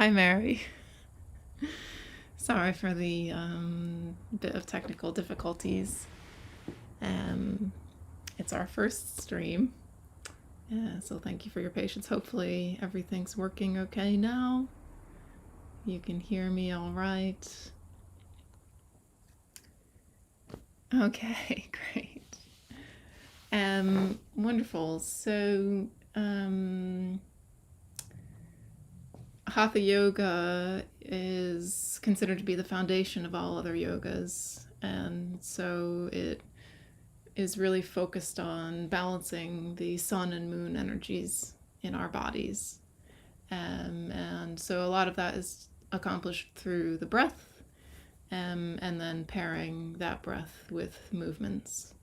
Hi, Mary. Sorry for the bit of technical difficulties. Um, it's our first stream, so thank you for your patience. Hopefully everything's working okay now. You can hear me all right. Okay, great. Wonderful. So, Hatha yoga is considered to be the foundation of all other yogas, and so it is really focused on balancing the sun and moon energies in our bodies. And so a lot of that is accomplished through the breath, and then pairing that breath with movements.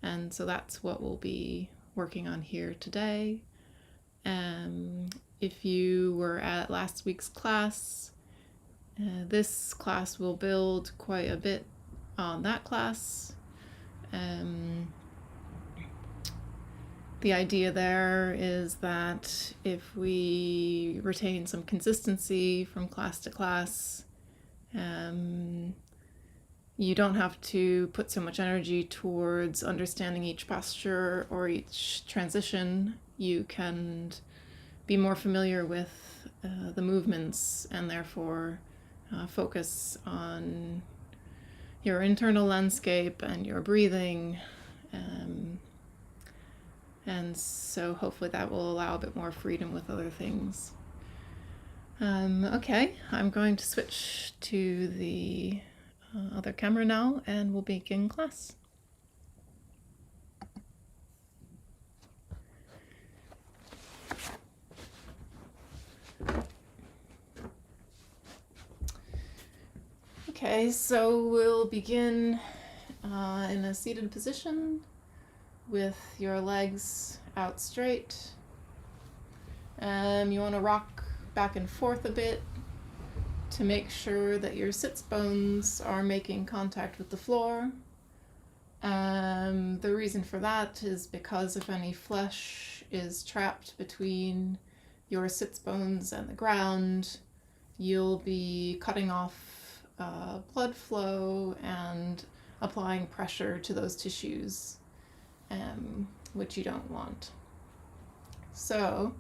And so that's what we'll be working on here today. If you were at last week's class, this class will build quite a bit on that class. The idea there is that if we retain some consistency from class to class, you don't have to put so much energy towards understanding each posture or each transition. You can be more familiar with the movements and therefore focus on your internal landscape and your breathing. And so hopefully that will allow a bit more freedom with other things. Okay, I'm going to switch to the other camera now and we'll begin class. Okay, so we'll begin in a seated position with your legs out straight. You want to rock back and forth a bit to make sure that your sits bones are making contact with the floor. The reason for that is because if any flesh is trapped between your sits bones and the ground, you'll be cutting off blood flow and applying pressure to those tissues, which you don't want. So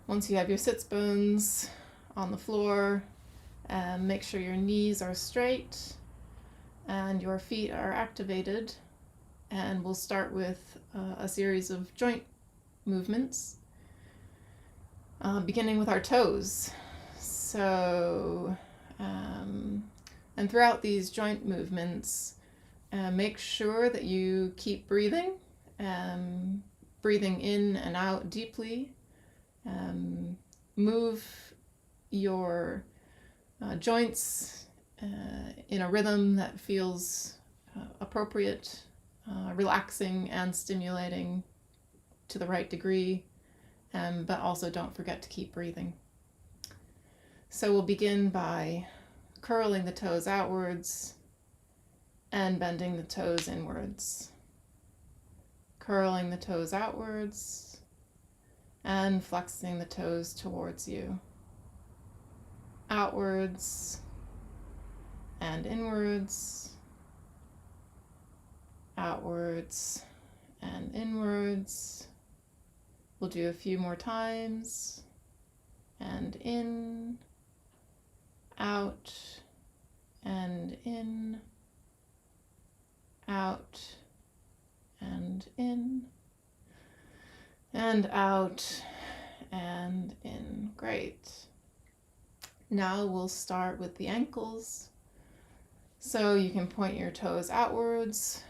once you have your sits bones on the floor, make sure your knees are straight and your feet are activated. And we'll start with a series of joint movements, beginning with our toes. So, and throughout these joint movements, make sure that you keep breathing, breathing in and out deeply. Move your joints in a rhythm that feels appropriate, relaxing and stimulating to the right degree, but also don't forget to keep breathing. So we'll begin by curling the toes outwards and bending the toes inwards. Curling the toes outwards and flexing the toes towards you. Outwards and inwards. Outwards and inwards. We'll do a few more times. And in, out, and in, out, and in, and out, and in. Great. Now we'll start with the ankles. So you can point your toes outwards,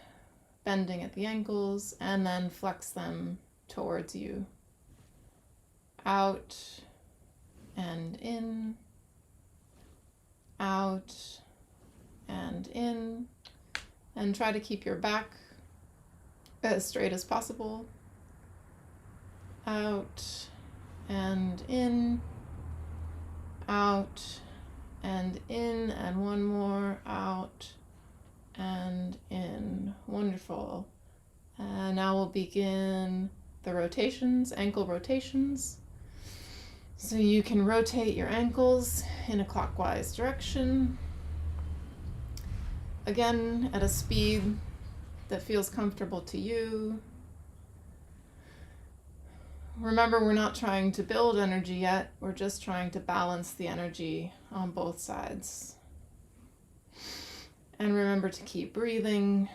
bending at the ankles, and then flex them towards you. Out and in, out and in, and try to keep your back as straight as possible. Out and in, out and in, and one more, out and in. Wonderful. Now we'll begin the rotations, ankle rotations. So you can rotate your ankles in a clockwise direction. Again, at a speed that feels comfortable to you. Remember, we're not trying to build energy yet. We're just trying to balance the energy on both sides. And remember to keep breathing.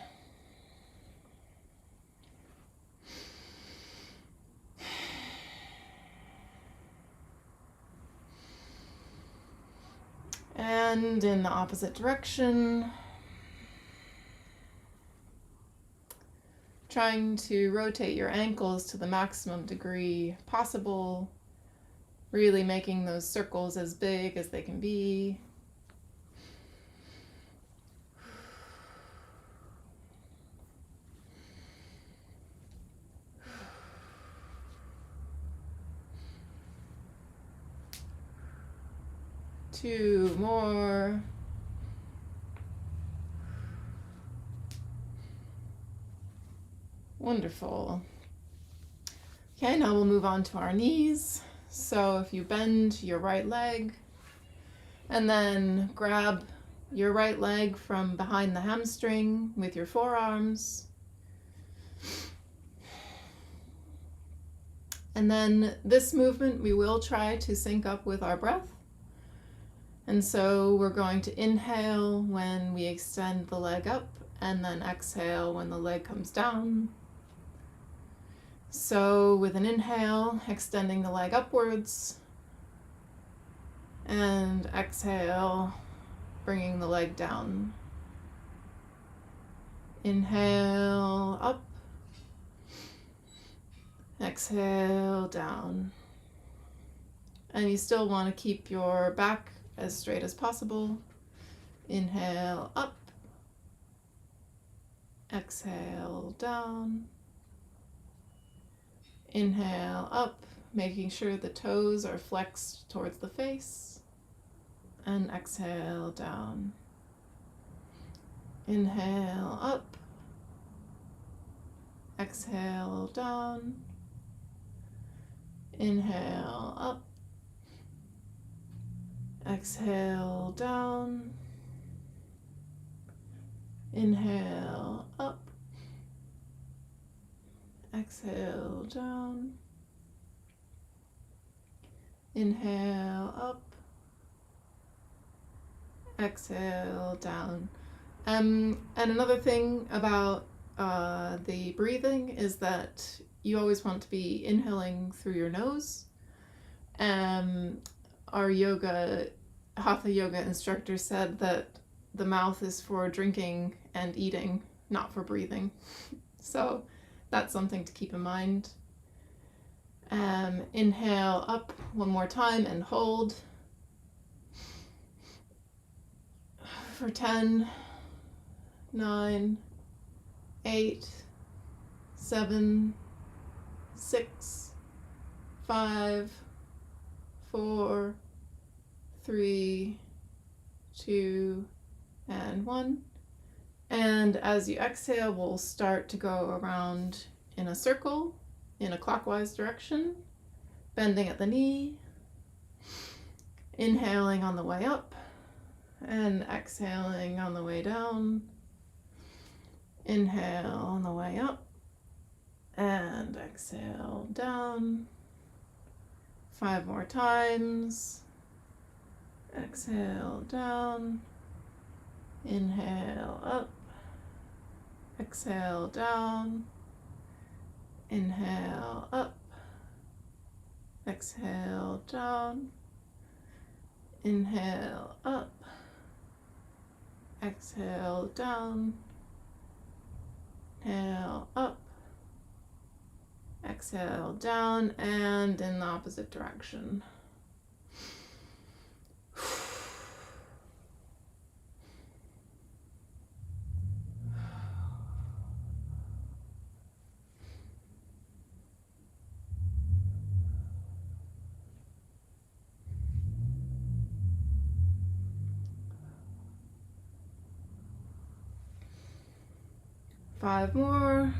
And in the opposite direction, trying to rotate your ankles to the maximum degree possible, really making those circles as big as they can be. Two more. Wonderful. Okay, now we'll move on to our knees. So if you bend your right leg and then grab your right leg from behind the hamstring with your forearms. And then this movement we will try to sync up with our breath. And so we're going to inhale when we extend the leg up and then exhale when the leg comes down. So with an inhale, extending the leg upwards, and exhale, bringing the leg down. Inhale up, exhale down. And you still want to keep your back as straight as possible. Inhale up, exhale down. Inhale up, making sure the toes are flexed towards the face, and exhale down. Inhale up, exhale down. Inhale up, exhale down. Inhale up, exhale down. Inhale up, exhale down. And another thing about the breathing is that you always want to be inhaling through your nose. Our Hatha yoga instructor said that the mouth is for drinking and eating, not for breathing. So that's something to keep in mind. Inhale up one more time and hold for 10, 9, 8, 7, 6, 5, 4, 3, 2, and 1. And as you exhale, we'll start to go around in a circle in a clockwise direction, bending at the knee, inhaling on the way up, and exhaling on the way down. Inhale on the way up, and exhale down. 5 more times. Exhale down. Inhale up. Exhale down. Inhale up. Exhale down. Inhale up. Exhale down. Inhale up. Exhale down, and in the opposite direction. Five more.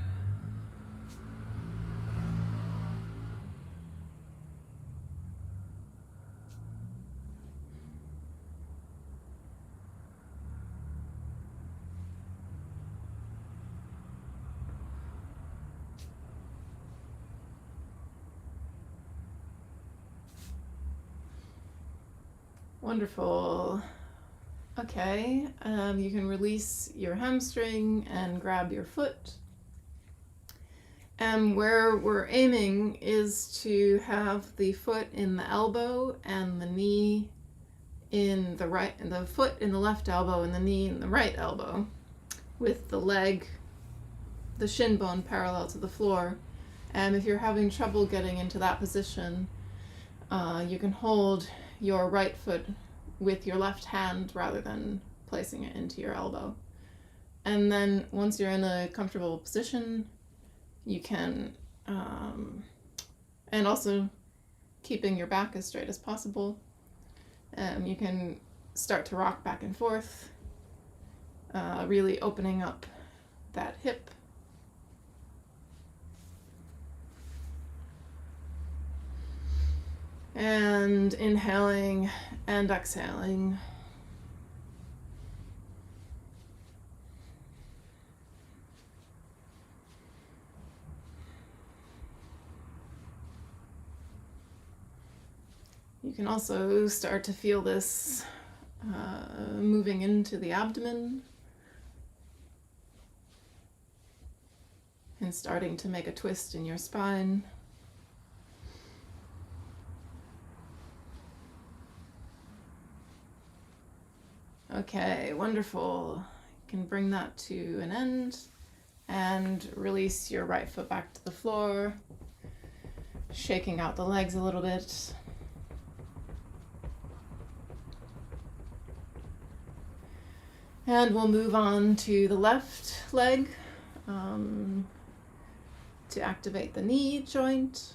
Wonderful. Okay, you can release your hamstring and grab your foot. And where we're aiming is to have the foot in the elbow and the knee in the right, and the foot in the left elbow and the knee in the right elbow, with the leg, the shin bone parallel to the floor. And if you're having trouble getting into that position, you can hold your right foot with your left hand rather than placing it into your elbow. And then once you're in a comfortable position, you can, and also keeping your back as straight as possible, you can start to rock back and forth, really opening up that hip. And inhaling and exhaling. You can also start to feel this moving into the abdomen and starting to make a twist in your spine. Okay, wonderful. You can bring that to an end and release your right foot back to the floor, shaking out the legs a little bit. And we'll move on to the left leg to activate the knee joint.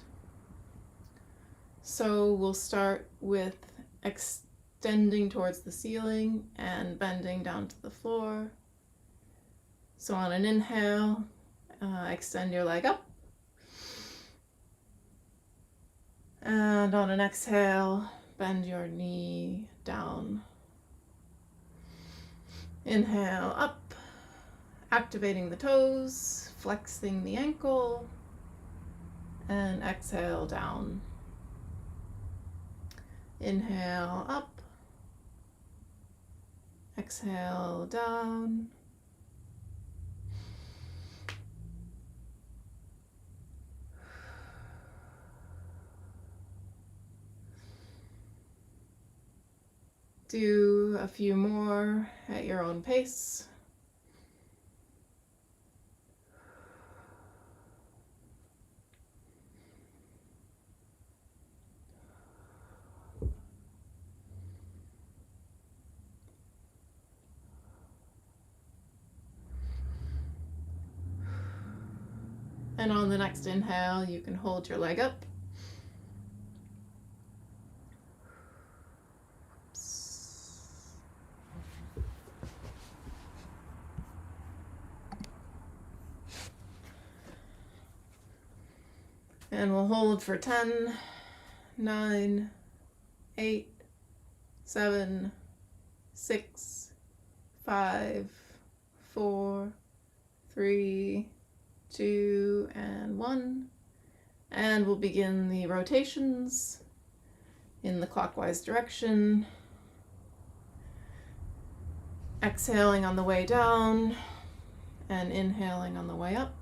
So we'll start with extending towards the ceiling and bending down to the floor. So on an inhale, extend your leg up. And on an exhale, bend your knee down. Inhale up, activating the toes, flexing the ankle, and exhale down. Inhale up, exhale down. Do a few more at your own pace. And on the next inhale, you can hold your leg up. And we'll hold for 10, 9, 8, 7, 6, 5, 4, 3, 2, and 1. And we'll begin the rotations in the clockwise direction. Exhaling on the way down and inhaling on the way up.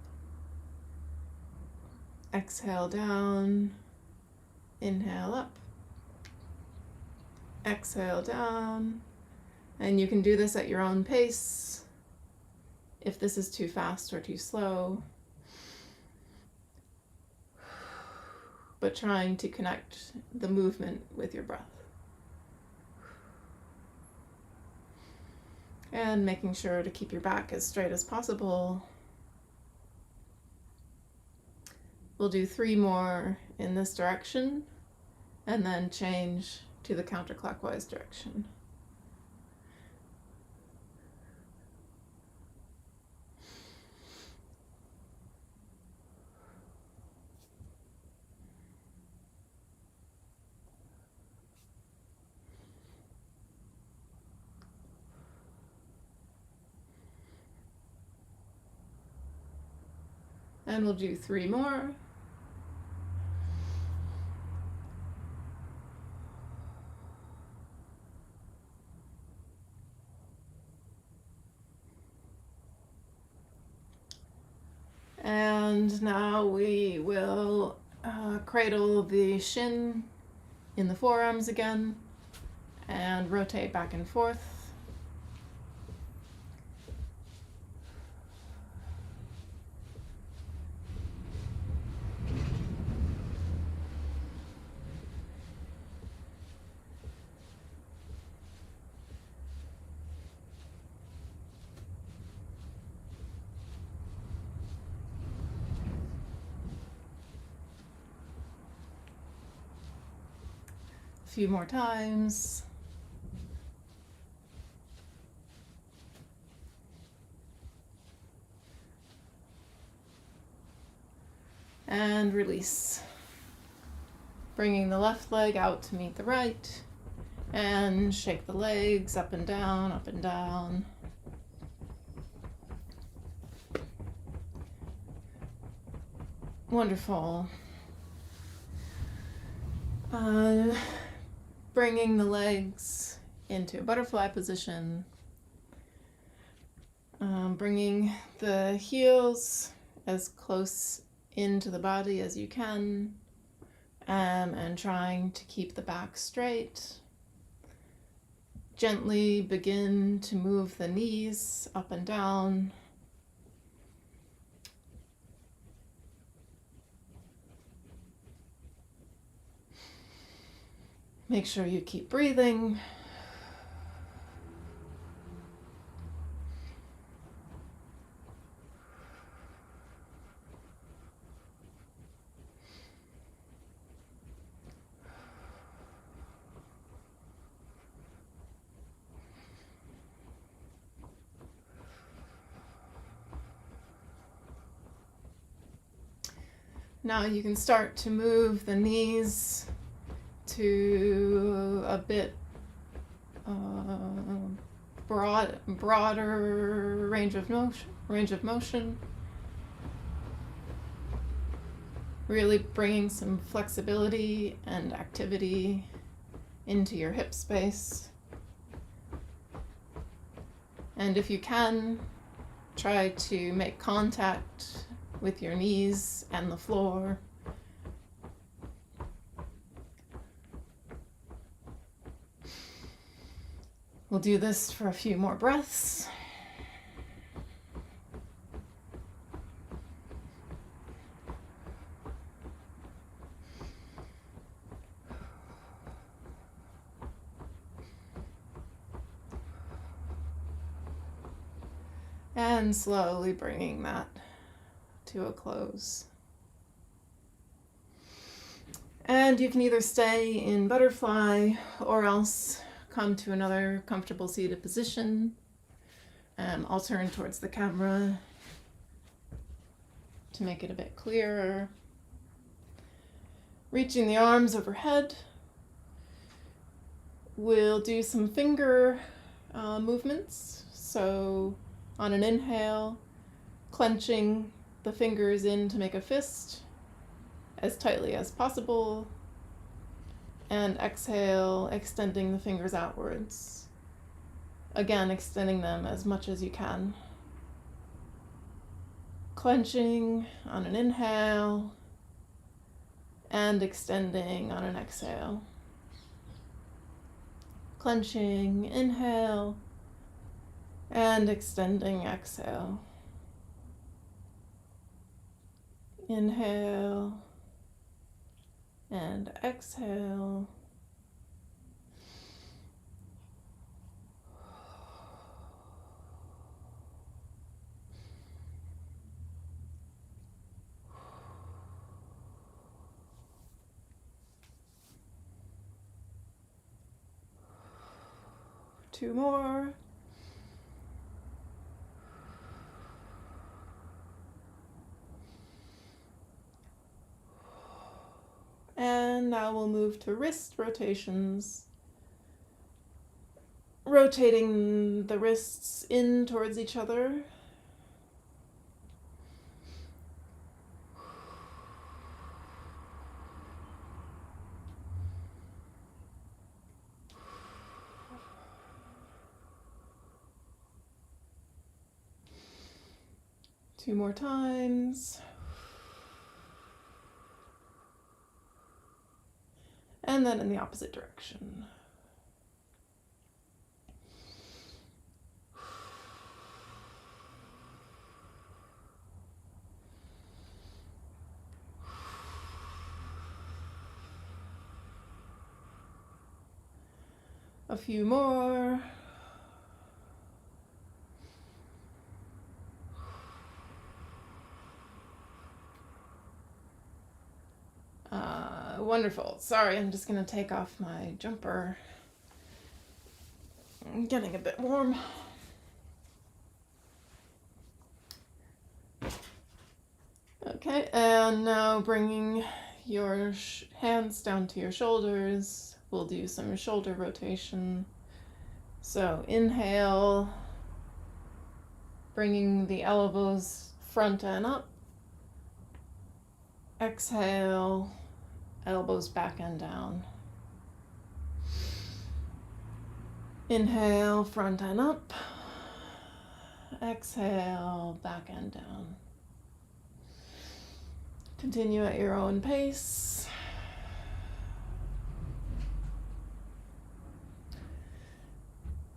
Exhale down, inhale up, exhale down, and you can do this at your own pace if this is too fast or too slow, but trying to connect the movement with your breath. And making sure to keep your back as straight as possible. We'll do 3 more in this direction and then change to the counterclockwise direction. And we'll do 3 more. And now we will cradle the shin in the forearms again and rotate back and forth. A few more times. And release. Bringing the left leg out to meet the right, and shake the legs up and down, up and down. Wonderful. Bringing the legs into a butterfly position. Bringing the heels as close into the body as you can, and trying to keep the back straight. Gently begin to move the knees up and down. Make sure you keep breathing. Now you can start to move the knees to a bit broader range of motion. Really bringing some flexibility and activity into your hip space. And if you can, try to make contact with your knees and the floor. We'll do this for a few more breaths. And slowly bringing that to a close. And you can either stay in butterfly or else come to another comfortable seated position. I'll turn towards the camera to make it a bit clearer. Reaching the arms overhead. We'll do some finger movements. So on an inhale, clenching the fingers in to make a fist as tightly as possible, and exhale, extending the fingers outwards. Again, extending them as much as you can. Clenching on an inhale, and extending on an exhale. Clenching, inhale, and extending, exhale. Inhale and exhale. Two more. And now we'll move to wrist rotations. Rotating the wrists in towards each other. Two more times. And then in the opposite direction. A few more. Wonderful. Sorry, I'm just going to take off my jumper. I'm getting a bit warm. Okay, and now bringing your hands down to your shoulders. We'll do some shoulder rotation. So inhale, bringing the elbows front and up. Exhale, elbows back and down. Inhale, front and up. Exhale, back and down. Continue at your own pace.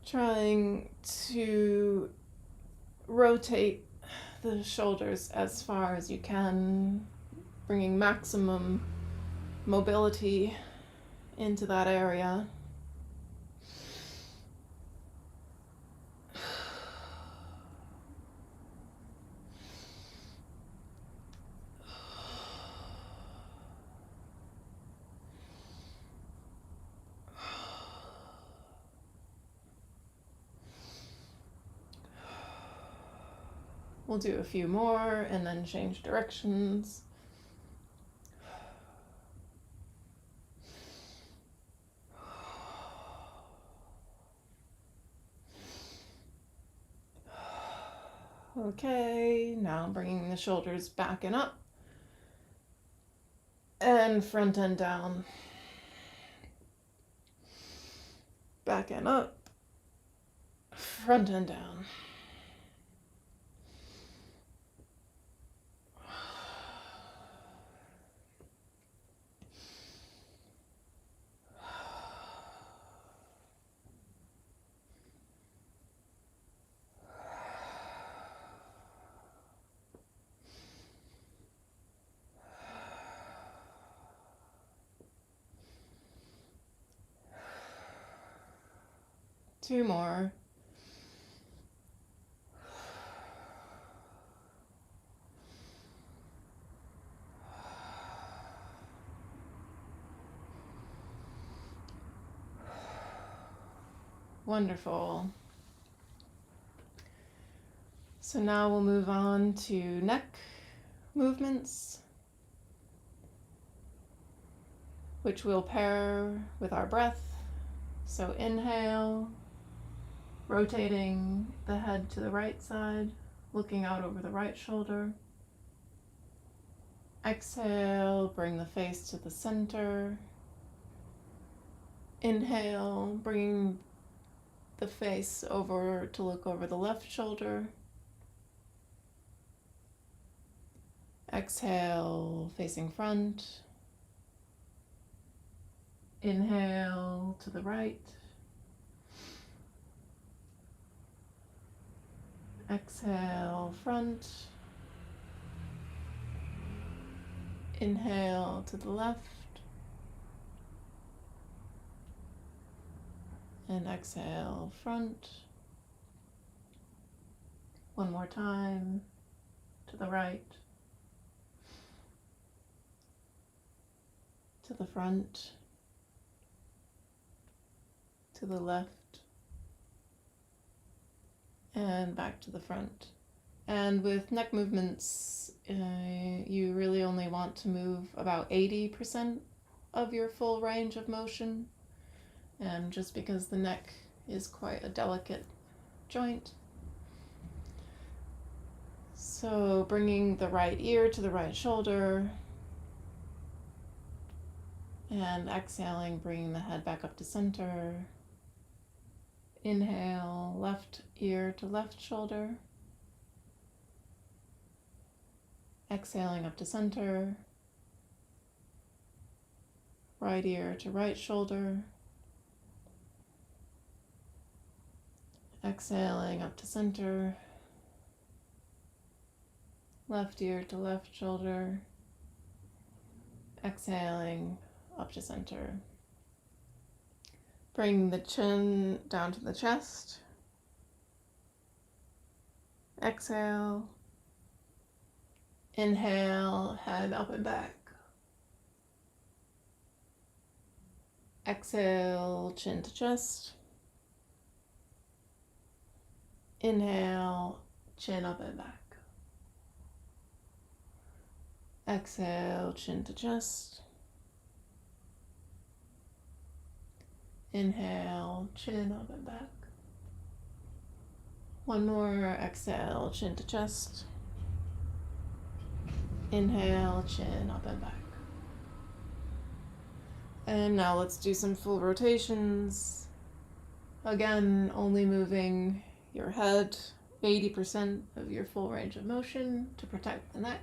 Trying to rotate the shoulders as far as you can, bringing maximum mobility into that area. We'll do a few more and then change directions. Okay, now bringing the shoulders back and up and front and down. Back and up, front and down. Two more. Wonderful. So now we'll move on to neck movements, which we'll pair with our breath. So inhale, rotating the head to the right side, looking out over the right shoulder. Exhale, bring the face to the center. Inhale, bringing the face over to look over the left shoulder. Exhale, facing front. Inhale to the right. Exhale, front. Inhale to the left. And exhale, front. One more time, to the right. To the front. To the left. And back to the front. And with neck movements, you really only want to move about 80% of your full range of motion. And just because the neck is quite a delicate joint. So bringing the right ear to the right shoulder. And exhaling, bringing the head back up to center. Inhale, left ear to left shoulder. Exhaling up to center. Right ear to right shoulder. Exhaling up to center. Left ear to left shoulder. Exhaling up to center. Bring the chin down to the chest. Exhale. Inhale, head up and back. Exhale, chin to chest. Inhale, chin up and back. Exhale, chin to chest. Inhale, chin up and back. One more. Exhale, chin to chest. Inhale, chin up and back. And now let's do some full rotations. Again, only moving your head 80% of your full range of motion to protect the neck.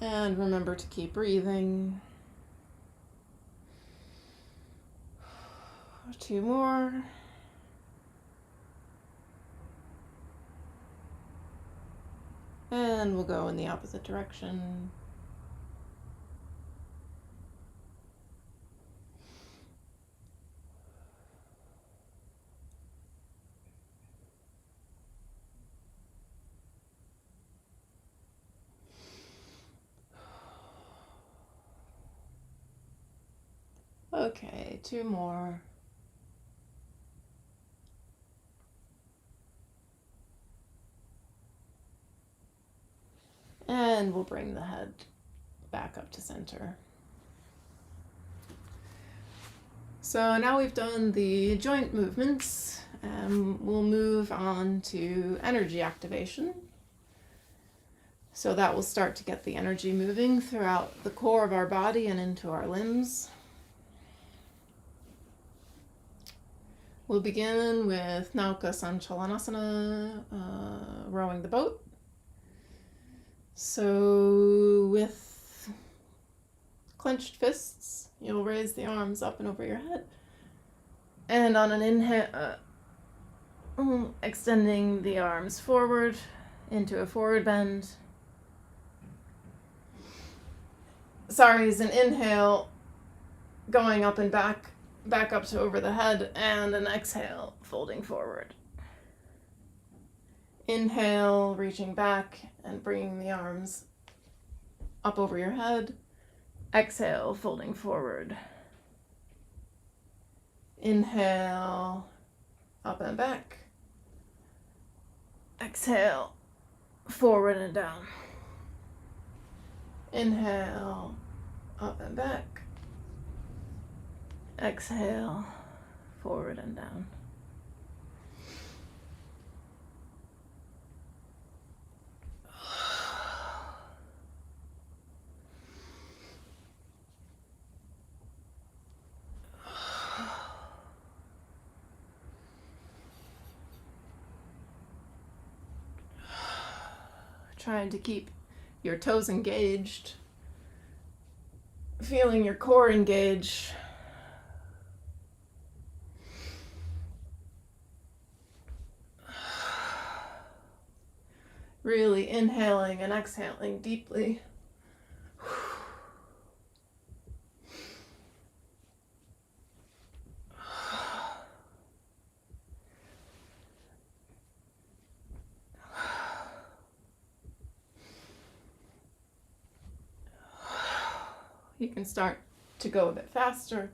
And remember to keep breathing. 2 more. And we'll go in the opposite direction. Okay, 2 more. And we'll bring the head back up to center. So now we've done the joint movements, we'll move on to energy activation. So that will start to get the energy moving throughout the core of our body and into our limbs. We'll begin with Nauka Sanchalanasana, rowing the boat. So with clenched fists, you'll raise the arms up and over your head. And on an inhale, extending the arms forward into a forward bend. Sorry, is an inhale going up and back up to over the head, and an exhale folding forward. Inhale, reaching back and bringing the arms up over your head. Exhale, folding forward. Inhale, up and back. Exhale, forward and down. Inhale, up and back. Exhale, forward and down. Trying to keep your toes engaged, feeling your core engage. Really inhaling and exhaling deeply. You can start to go a bit faster.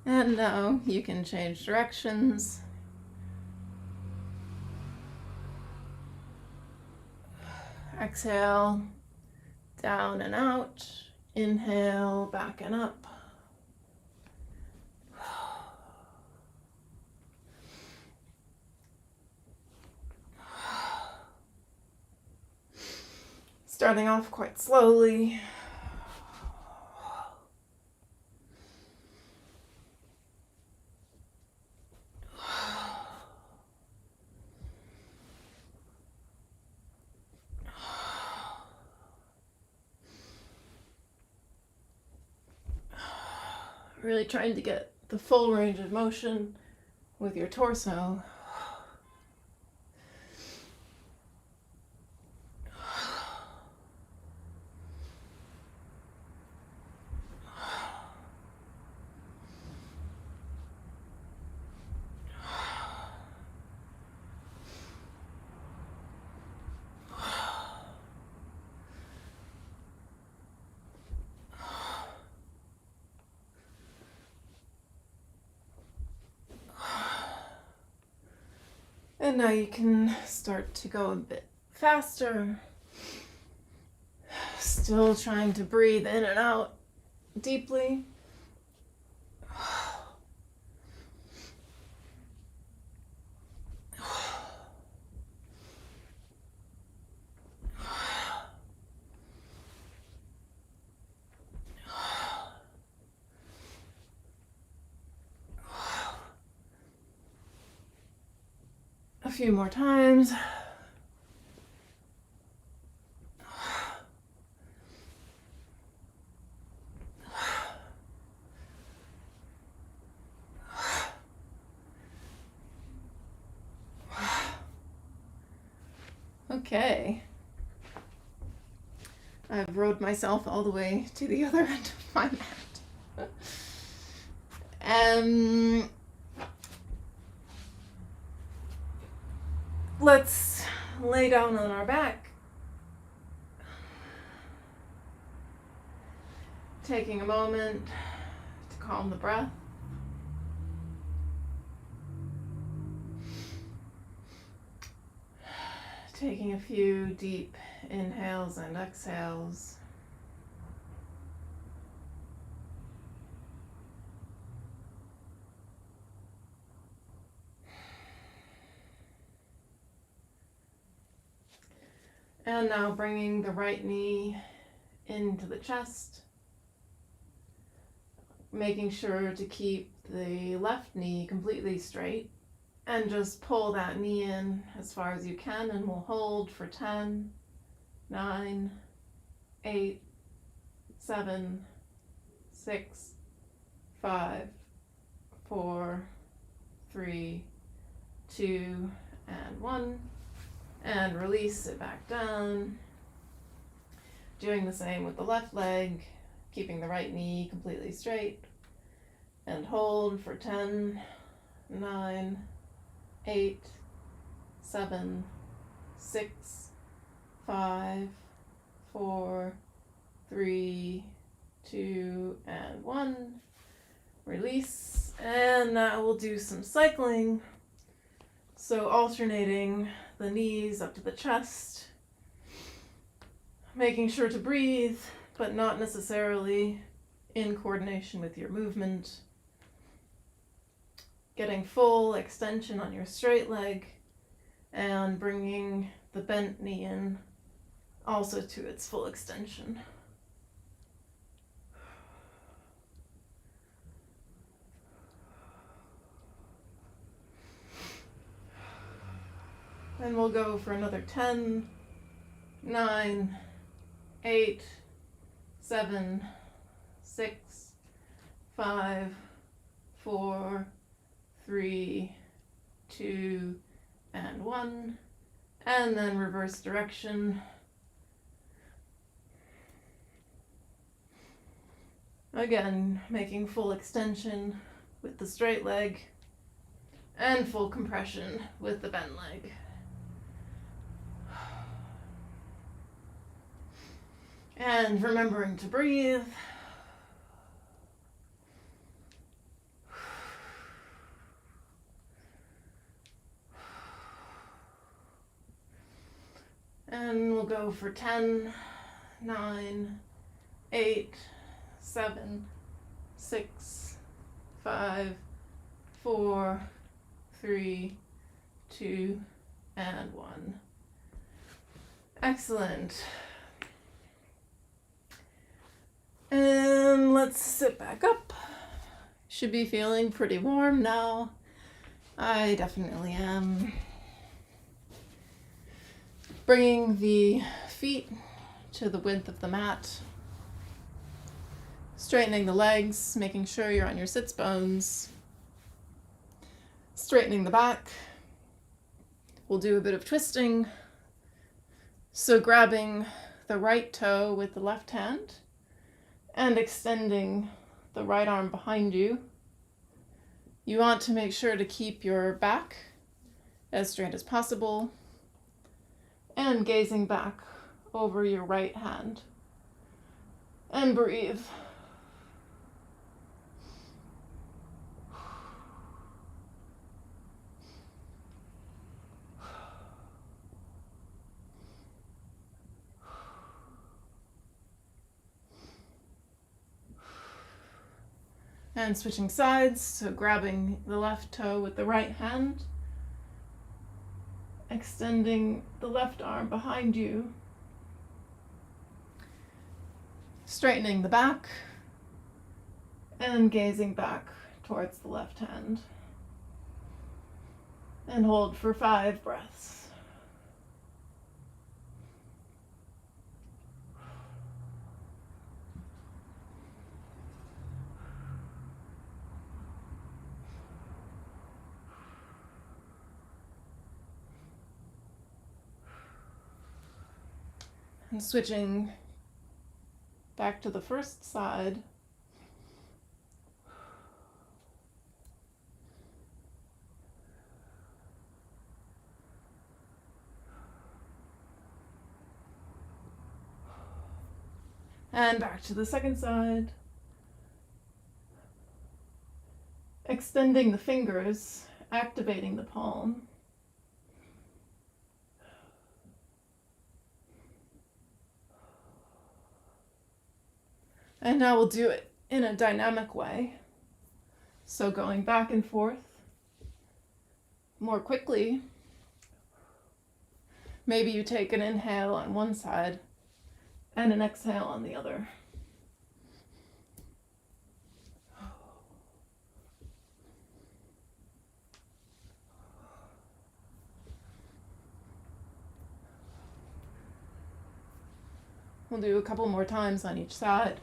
And now you can change directions. exhale, down and out. Inhale, back and up. Starting off quite slowly. Really trying to get the full range of motion with your torso. And now you can start to go a bit faster. Still trying to breathe in and out deeply. A few more times. Okay. I've rowed myself all the way to the other end of my mat. Let's lay down on our back. Taking a moment to calm the breath. Taking a few deep inhales and exhales. And now bringing the right knee into the chest. Making sure to keep the left knee completely straight. And just pull that knee in as far as you can, and we'll hold for 10, 9, 8, 7, 6, 5, 4, 3, 2, and 1. And release it back down. Doing the same with the left leg, keeping the right knee completely straight. And hold for 10, 9, 8, 7, 6, 5, 4, 3, 2, and 1. Release. And now we'll do some cycling. So alternating the knees up to the chest. Making sure to breathe, but not necessarily in coordination with your movement. Getting full extension on your straight leg and bringing the bent knee in also to its full extension. And we'll go for another 10, 9, 8, 7, 6, 5, 4, 3, 2, and 1. And then reverse direction. Again, making full extension with the straight leg and full compression with the bent leg. And remembering to breathe. And And we'll go for 10, 9, 8, 7, 6, 5, 4, 3, 2, and 1. Excellent. And let's sit back up. Should be feeling pretty warm now. I definitely am. Bringing the feet to the width of the mat. Straightening the legs, making sure you're on your sits bones. Straightening the back. We'll do a bit of twisting. So grabbing the right toe with the left hand and extending the right arm behind you. You want to make sure to keep your back as straight as possible and gazing back over your right hand. And breathe. And switching sides, so grabbing the left toe with the right hand, extending the left arm behind you, straightening the back, and gazing back towards the left hand. And hold for 5 breaths. And switching back to the first side. And back to the second side. Extending the fingers, activating the palm. And now we'll do it in a dynamic way. So going back and forth more quickly. Maybe you take an inhale on one side and an exhale on the other. We'll do a couple more times on each side.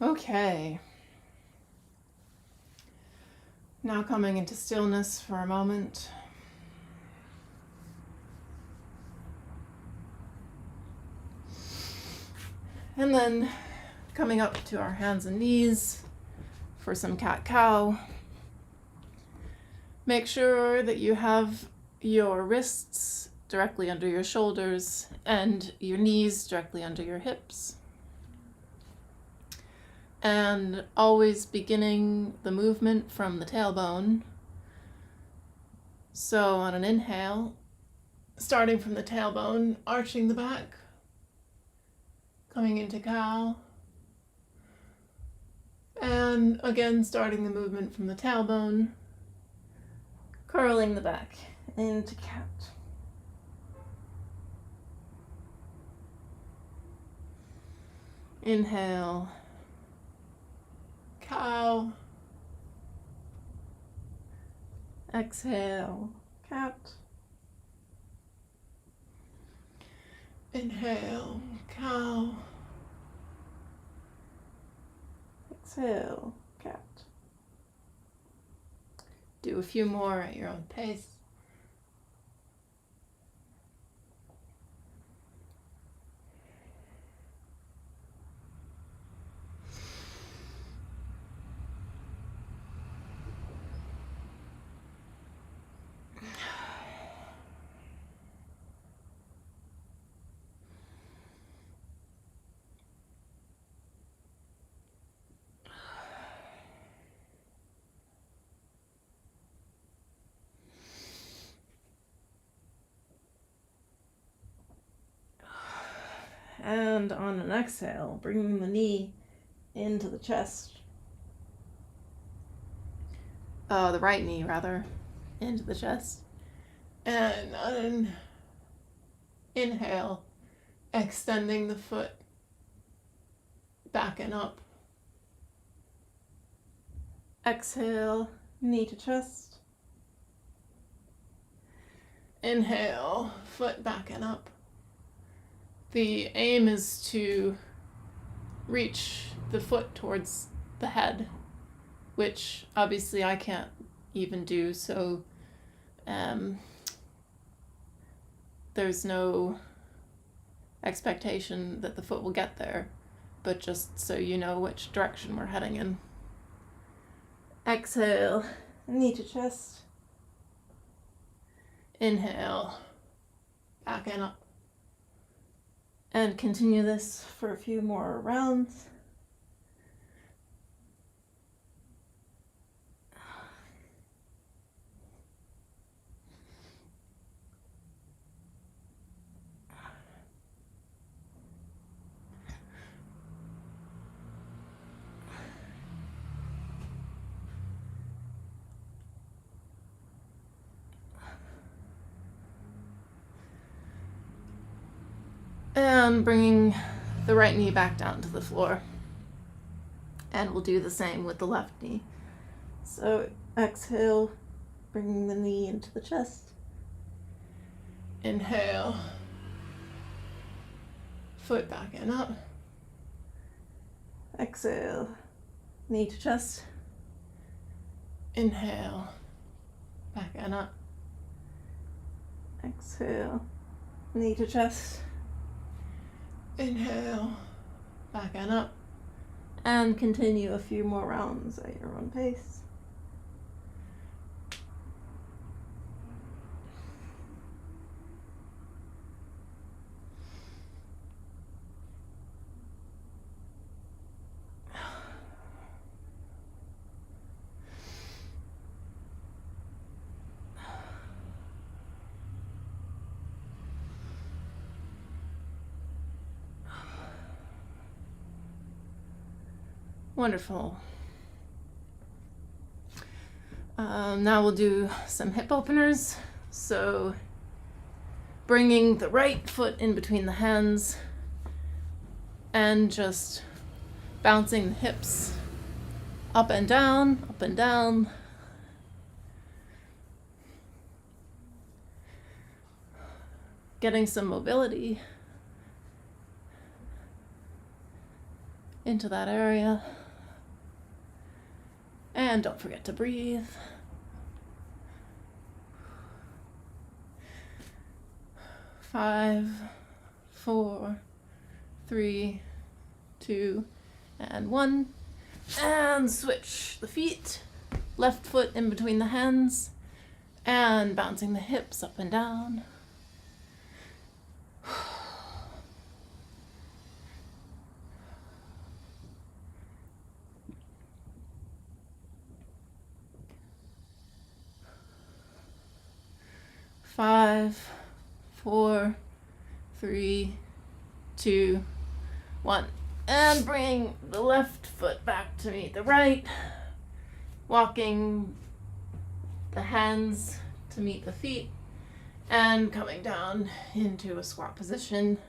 Okay. Now coming into stillness for a moment. And then coming up to our hands and knees for some cat-cow. Make sure that you have your wrists directly under your shoulders and your knees directly under your hips. And always beginning the movement from the tailbone. So on an inhale, starting from the tailbone, arching the back, coming into cow, and again starting the movement from the tailbone, curling the back into cat. Inhale, cow. Exhale, cat. Inhale, cow. Exhale, cat. Do a few more at your own pace. And on an exhale, bringing the knee into the chest. The right knee, rather, into the chest. And on an inhale, extending the foot back and up. Exhale, knee to chest. Inhale, foot back and up. The aim is to reach the foot towards the head, which obviously I can't even do, so there's no expectation that the foot will get there, but just so you know which direction we're heading in. Exhale, knee to chest. Inhale, back and up. And continue this for a few more rounds. And bringing the right knee back down to the floor. And we'll do the same with the left knee. So exhale, bringing the knee into the chest. Inhale, foot back and up. Exhale, knee to chest. Inhale, back and up. Exhale, knee to chest. Inhale, back and up. And continue a few more rounds at your own pace. Wonderful. Now we'll do some hip openers. So bringing the right foot in between the hands and just bouncing the hips up and down, up and down. Getting some mobility into that area. And don't forget to breathe. Five, 4, 3, 2, and 1. And switch the feet. Left foot in between the hands. And bouncing the hips up and down. Five, 4, 3, 2, 1. And bring the left foot back to meet the right. Walking the hands to meet the feet. And coming down into a squat position.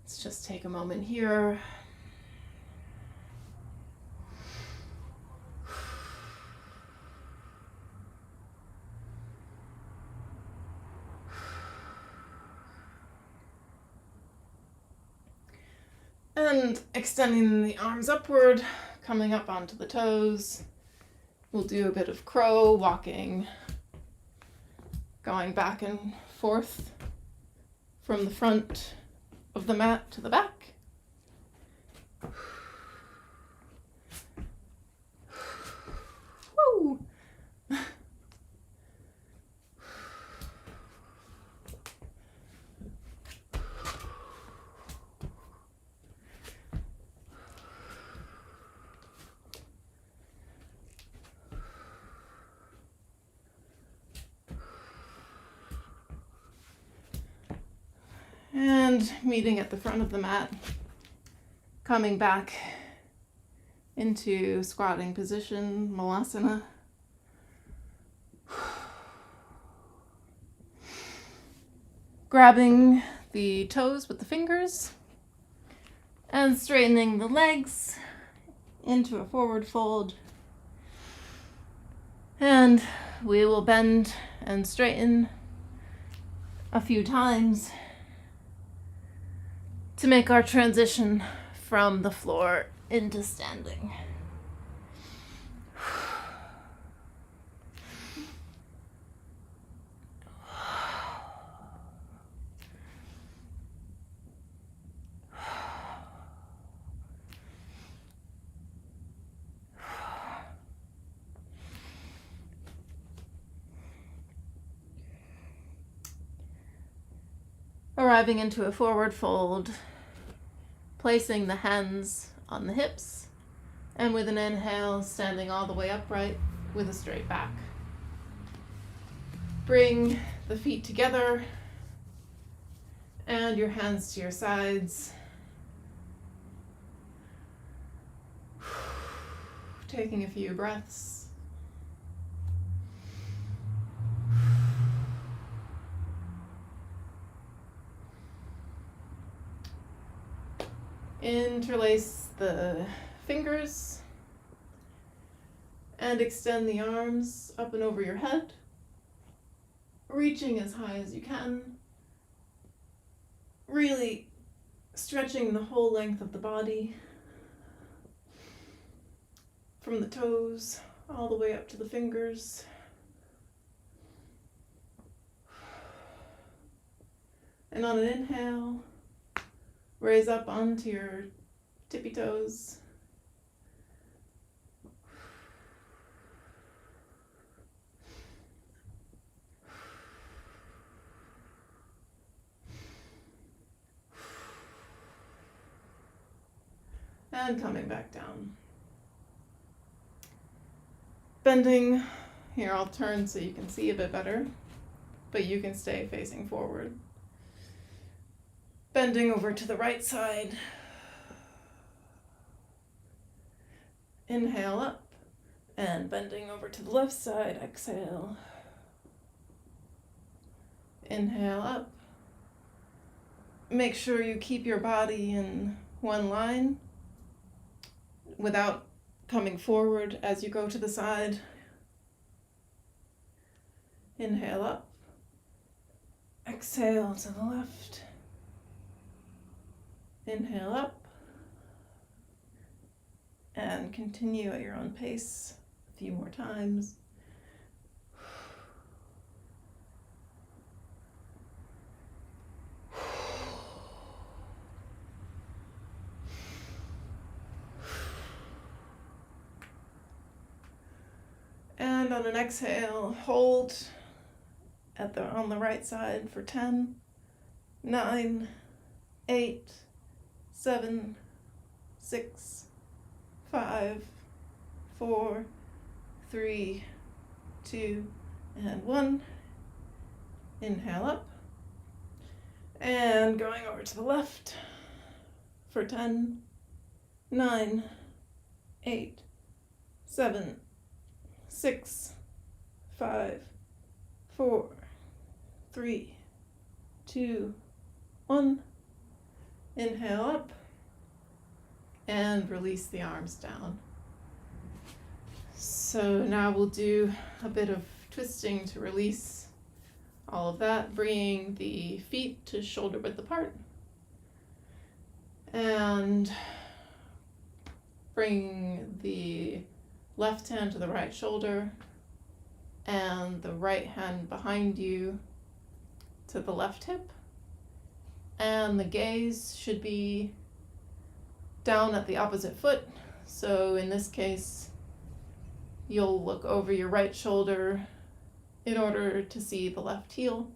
Let's just take a moment here. And extending the arms upward, coming up onto the toes. We'll do a bit of crow walking, going back and forth from the front of the mat to the back. Woo! And meeting at the front of the mat, coming back into squatting position, Malasana. Grabbing the toes with the fingers and straightening the legs into a forward fold. And we will bend and straighten a few times to make our transition from the floor into standing. Arriving into a forward fold, placing the hands on the hips, and with an inhale, standing all the way upright with a straight back. Bring the feet together and your hands to your sides. Taking a few breaths. Interlace the fingers and extend the arms up and over your head, reaching as high as you can, really stretching the whole length of the body, from the toes all the way up to the fingers. And on an inhale, raise up onto your tippy toes. And coming back down. Bending, here I'll turn so you can see a bit better, but you can stay facing forward. Bending over to the right side. Inhale up and bending over to the left side, exhale. Inhale up. Make sure you keep your body in one line without coming forward as you go to the side. Inhale up. Exhale to the left. Inhale up. And continue at your own pace a few more times. And on an exhale, hold on the right side for 10, 9, 8, 7, 6, 5, 4, 3, 2, and 1. Inhale up. And going over to the left for 10, 9, 8, 7, 6, 5, 4, 3, 2, 1. Inhale up and release the arms down. So now we'll do a bit of twisting to release all of that, bringing the feet to shoulder width apart. And bring the left hand to the right shoulder and the right hand behind you to the left hip. And the gaze should be down at the opposite foot. So in this case, you'll look over your right shoulder in order to see the left heel.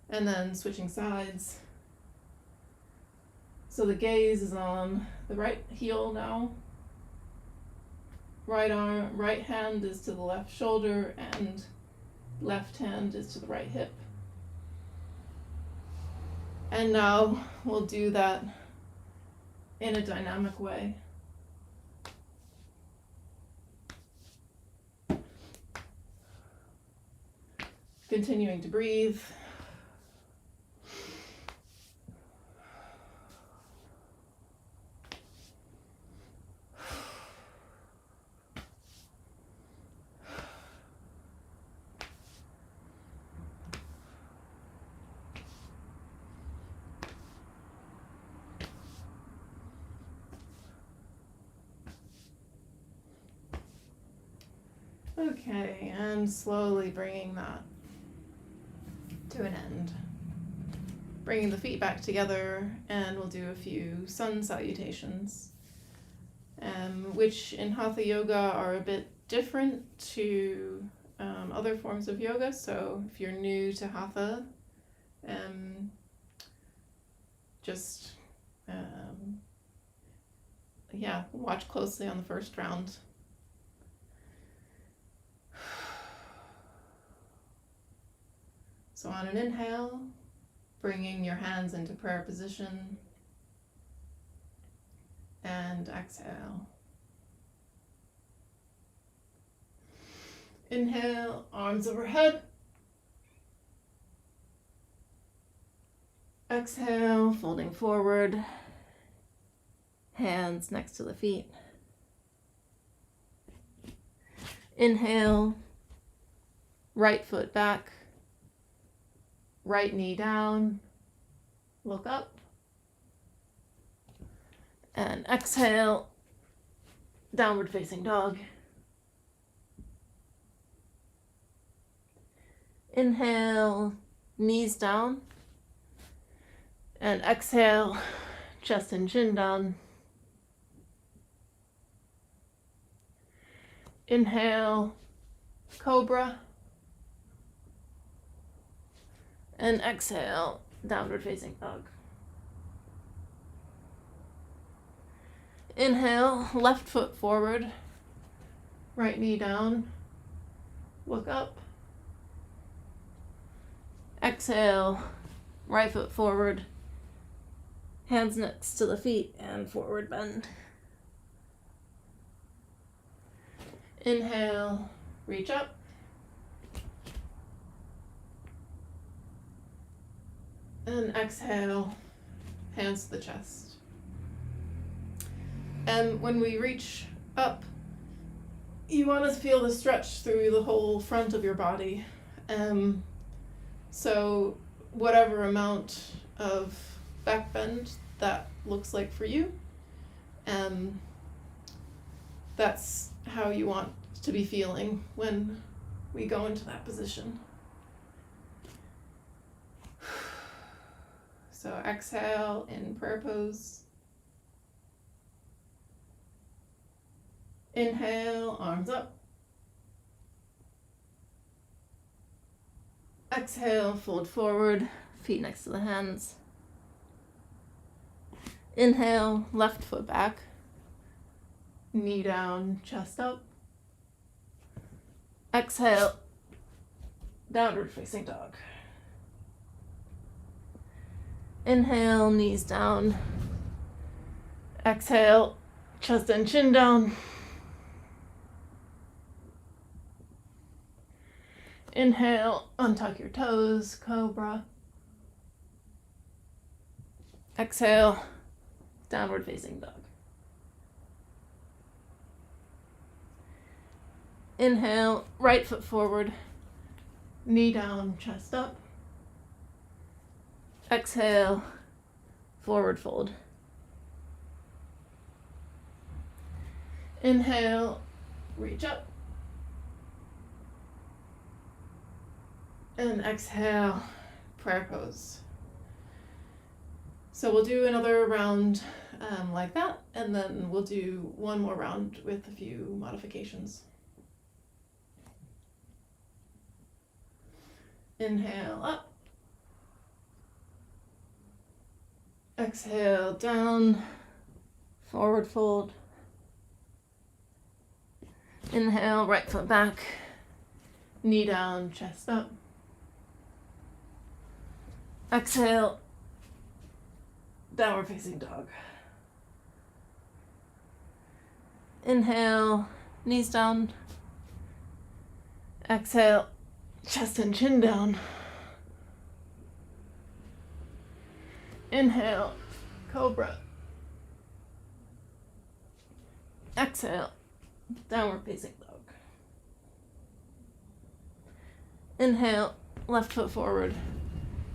And then switching sides. So the gaze is on the right heel now. Right hand is to the left shoulder and left hand is to the right hip. And now we'll do that in a dynamic way. Continuing to breathe. Okay, and slowly bringing that to an end. Bringing the feet back together, and we'll do a few sun salutations, which in Hatha yoga are a bit different to other forms of yoga. So if you're new to Hatha, just watch closely on the first round. So on an inhale, bringing your hands into prayer position, and exhale. Inhale, arms overhead. Exhale, folding forward, hands next to the feet. Inhale, right foot back, right knee down, look up. And exhale, downward facing dog. Inhale, knees down. And exhale, chest and chin down. Inhale, cobra. And exhale, downward facing dog. Inhale, left foot forward, right knee down, look up. Exhale, right foot forward, hands next to the feet and forward bend. Inhale, reach up. And exhale, hands to the chest. And when we reach up, you want to feel the stretch through the whole front of your body. So whatever amount of back bend that looks like for you, that's how you want to be feeling when we go into that position. So exhale in prayer pose. Inhale, arms up. Exhale, fold forward, feet next to the hands. Inhale, left foot back. Knee down, chest up. Exhale, downward facing dog. Inhale, knees down. Exhale, chest and chin down. Inhale, untuck your toes, cobra. Exhale, downward facing dog. Inhale, right foot forward, knee down, chest up. Exhale, forward fold. Inhale, reach up. And exhale, prayer pose. So we'll do another round like that, and then we'll do one more round with a few modifications. Inhale up. Exhale down, forward fold. Inhale, right foot back, knee down, chest up. Exhale, downward facing dog. Inhale, knees down. Exhale, chest and chin down. Inhale, cobra. Exhale, downward facing dog. Inhale, left foot forward,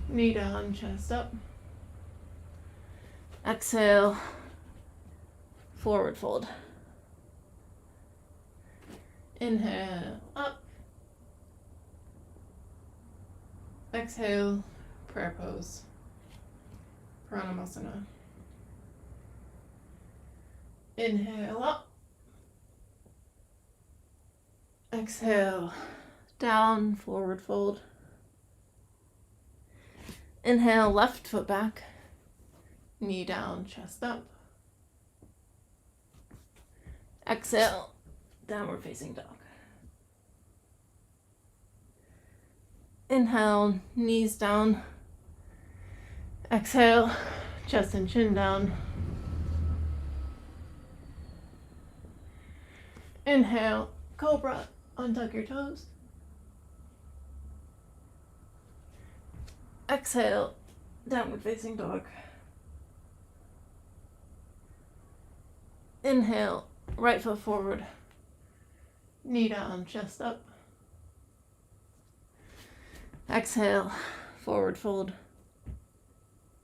knee down, chest up. Exhale, forward fold. Inhale, up. Exhale, prayer pose. Pranamasana. Inhale, up. Exhale, down, forward fold. Inhale, left foot back. Knee down, chest up. Exhale, downward facing dog. Inhale, knees down. Exhale, chest and chin down. Inhale, cobra, untuck your toes. Exhale, downward facing dog. Inhale, right foot forward, knee down, chest up. Exhale, forward fold,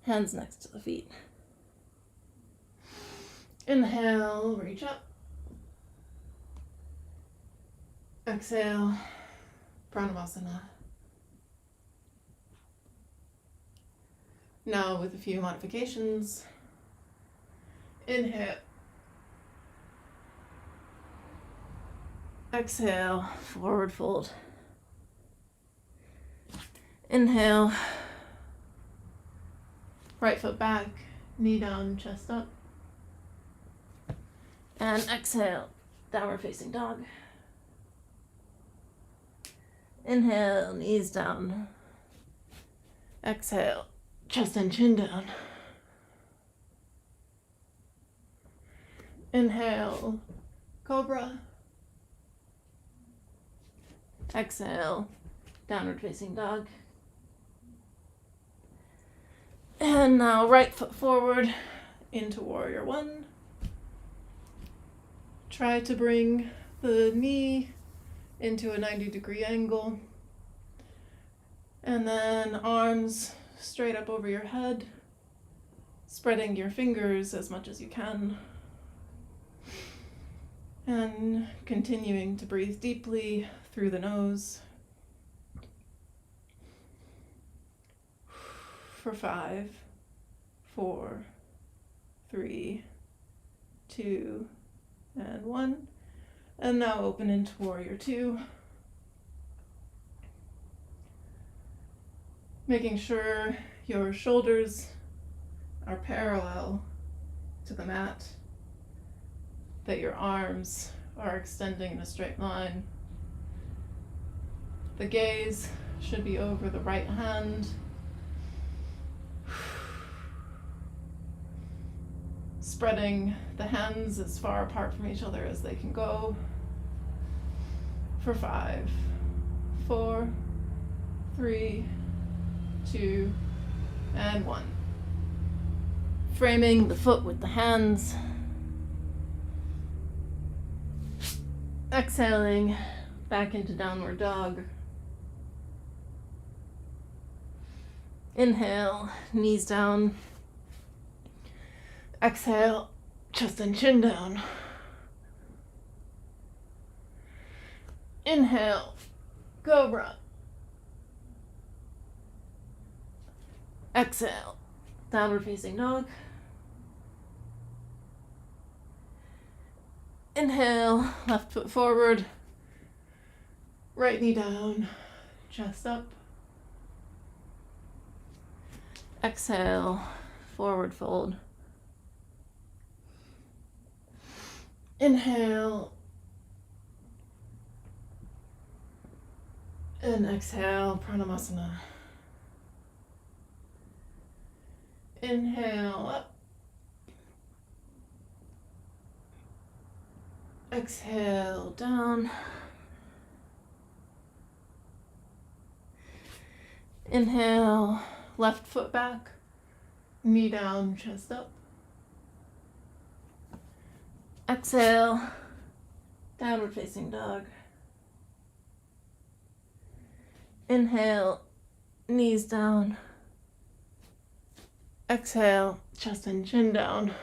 hands next to the feet. Inhale, reach up. Exhale, Pranamasana. Now with a few modifications. Inhale. Exhale, forward fold. Inhale, right foot back, knee down, chest up. And exhale, downward facing dog. Inhale, knees down. Exhale, chest and chin down. Inhale, cobra. Exhale, downward facing dog. And now right foot forward into warrior one. Try to bring the knee into a 90-degree angle. And then arms straight up over your head, spreading your fingers as much as you can. And continuing to breathe deeply through the nose. For 5, 4, 3, 2, and 1. And now open into warrior two. Making sure your shoulders are parallel to the mat, that your arms are extending in a straight line. The gaze should be over the right hand. Spreading the hands as far apart from each other as they can go. For 5, 4, 3, 2, and 1. Framing the foot with the hands. Exhaling back into downward dog. Inhale, knees down. Exhale, chest and chin down. Inhale, cobra. Exhale, downward facing dog. Inhale, left foot forward. Right knee down, chest up. Exhale, forward fold. Inhale. And exhale, Pranamasana. Inhale up. Exhale down. Inhale, left foot back, knee down, chest up. Exhale, downward facing dog. Inhale, knees down. Exhale, chest and chin down.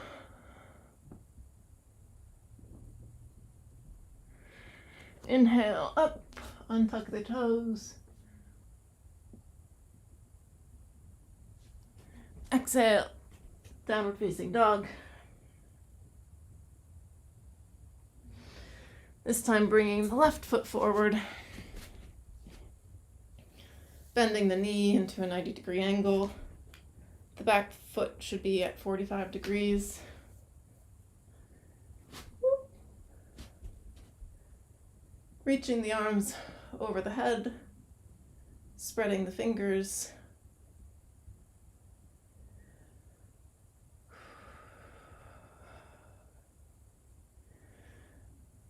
Inhale, up, untuck the toes. Exhale, downward facing dog. This time bringing the left foot forward, bending the knee into a 90-degree angle. The back foot should be at 45 degrees. Reaching the arms over the head, spreading the fingers.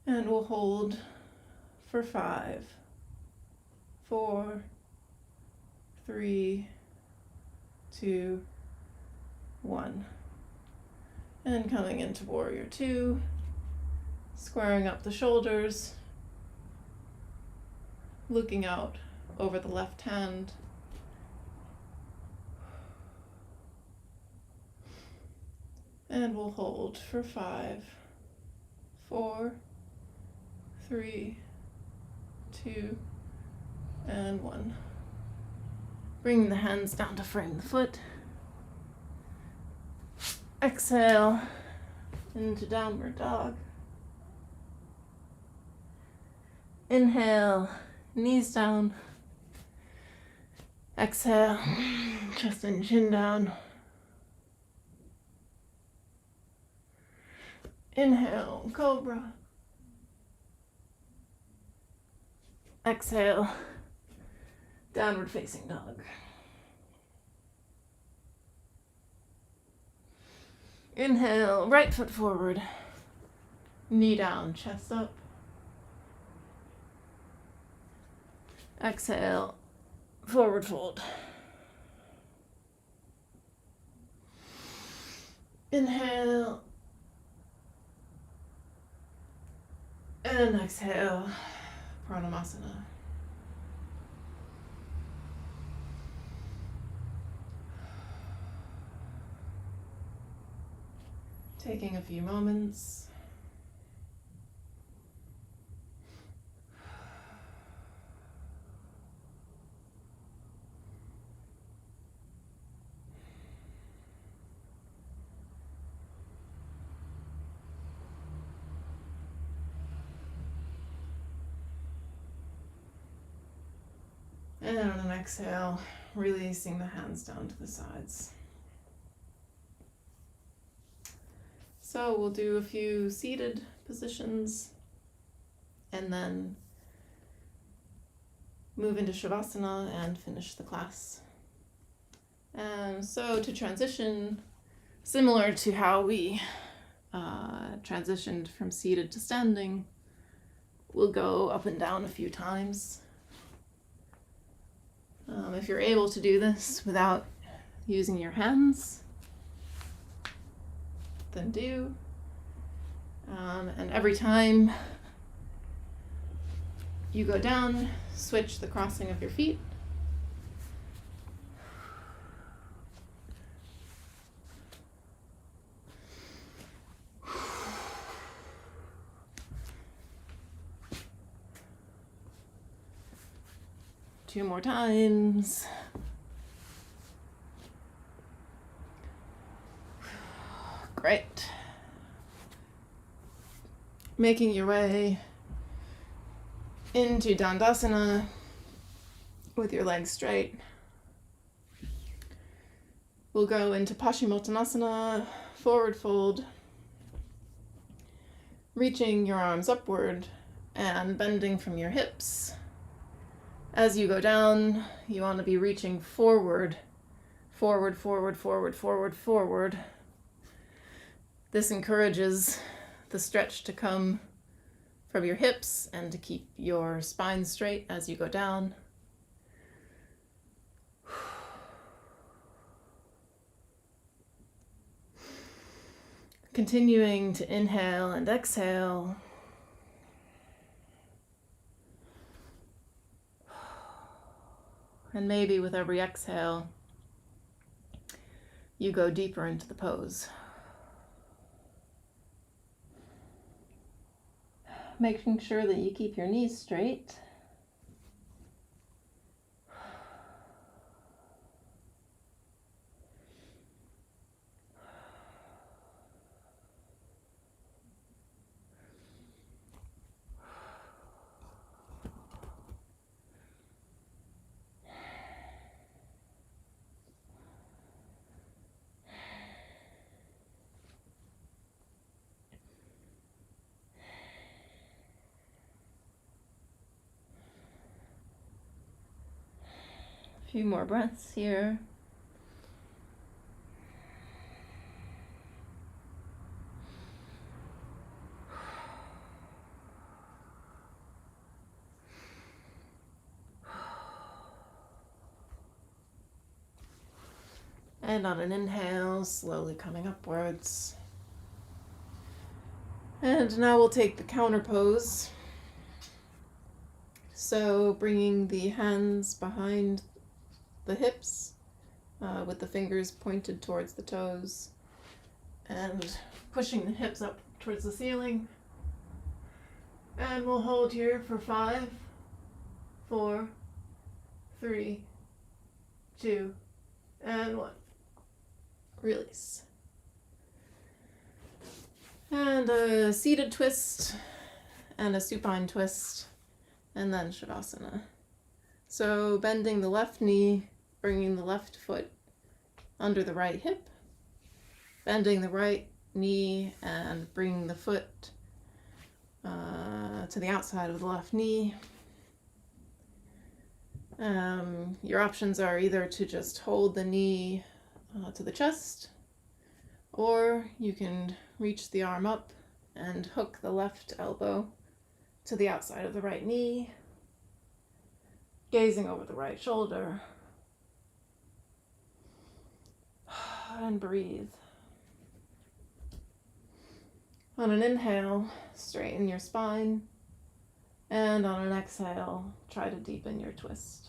And we'll hold for 5, 4, 3, 2, 1. And coming into Warrior 2, squaring up the shoulders, looking out over the left hand. And we'll hold for 5, 4, 3, 2, and 1. Bring the hands down to frame the foot. Exhale into downward dog. Inhale, knees down. Exhale, chest and chin down. Inhale, cobra. Exhale, downward facing dog. Inhale, right foot forward, knee down, chest up. Exhale, forward fold. Inhale, and exhale, Pranamasana. Taking a few moments. And on an exhale, releasing the hands down to the sides. So we'll do a few seated positions and then move into Shavasana and finish the class. So to transition, similar to how we transitioned from seated to standing, we'll go up and down a few times. If you're able to do this without using your hands, then do. And every time you go down, switch the crossing of your feet. Two more times. Great. Making your way into Dandasana with your legs straight. We'll go into Paschimottanasana, forward fold, reaching your arms upward and bending from your hips. As you go down, you want to be reaching forward Forward, forward, forward, forward, forward. This encourages the stretch to come from your hips and to keep your spine straight as you go down. Continuing to inhale and exhale. And maybe with every exhale, you go deeper into the pose. Making sure that you keep your knees straight. A few more breaths here. And on an inhale, slowly coming upwards. And now we'll take the counter pose. So bringing the hands behind the hips with the fingers pointed towards the toes and pushing the hips up towards the ceiling. And we'll hold here for 5, 4, 3, 2, and 1. Release. And a seated twist and a supine twist, and then Shavasana. So bending the left knee, bringing the left foot under the right hip, bending the right knee and bringing the foot to the outside of the left knee. Your options are either to just hold the knee to the chest, or you can reach the arm up and hook the left elbow to the outside of the right knee, gazing over the right shoulder, and breathe. On an inhale, straighten your spine, and on an exhale, try to deepen your twist.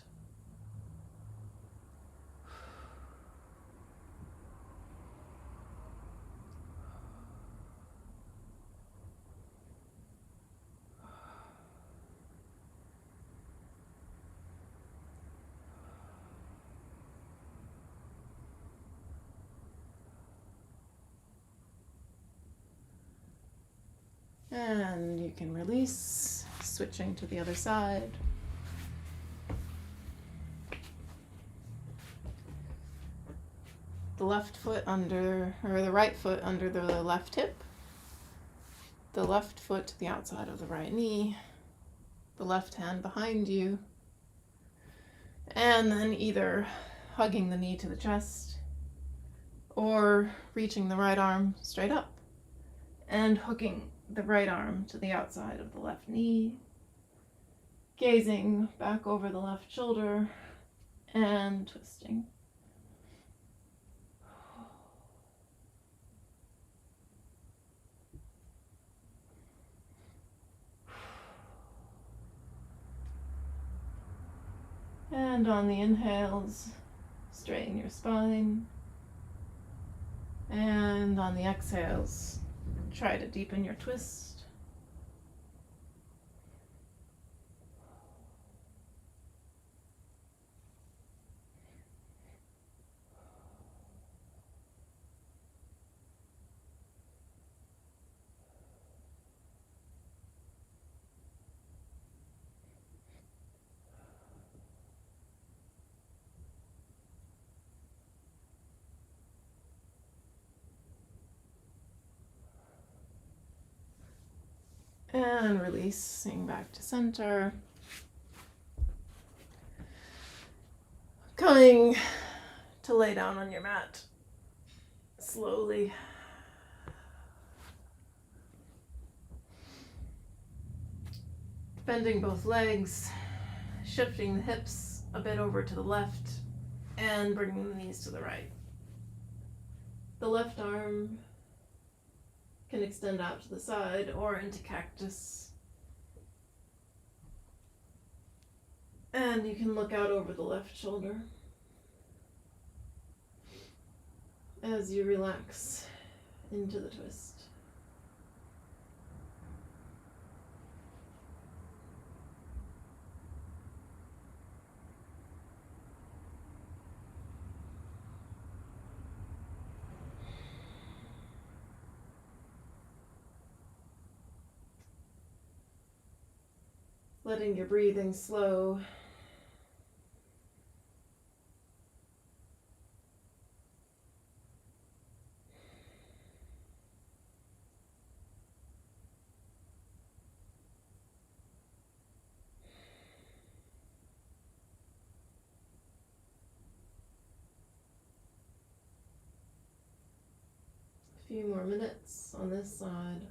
And you can release, switching to the other side. The left foot under, or the right foot under the left hip. The left foot to the outside of the right knee. The left hand behind you. And then either hugging the knee to the chest or reaching the right arm straight up and hooking the right arm to the outside of the left knee, gazing back over the left shoulder and twisting. And on the inhales, straighten your spine. And on the exhales, try to deepen your twist. And releasing back to center. Coming to lay down on your mat slowly. Bending both legs, shifting the hips a bit over to the left, and bringing the knees to the right. The left arm can extend out to the side or into cactus. And you can look out over the left shoulder as you relax into the twist. Letting your breathing slow. A few more minutes on this side.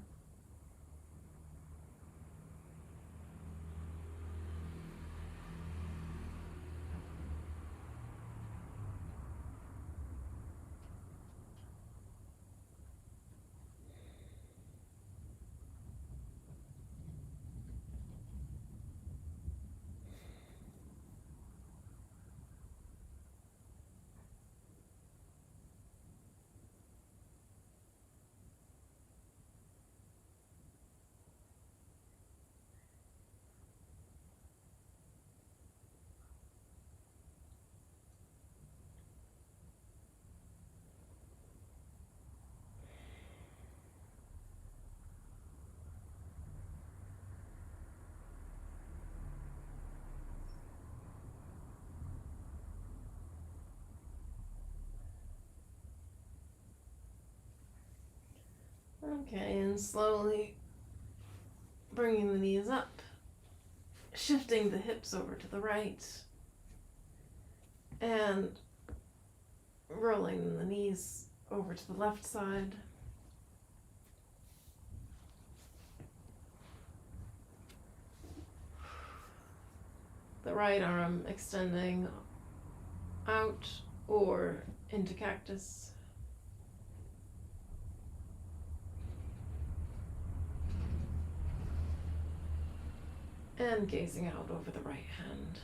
Okay, and slowly bringing the knees up, shifting the hips over to the right, and rolling the knees over to the left side. The right arm extending out or into cactus. And gazing out over the right hand.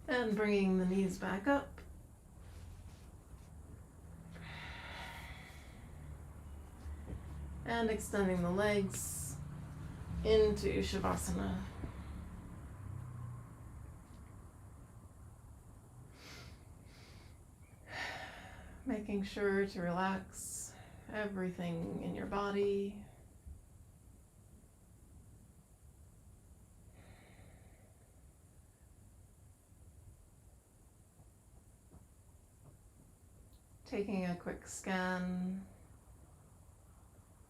And bringing the knees back up. And extending the legs into Shavasana. Making sure to relax everything in your body. Taking a quick scan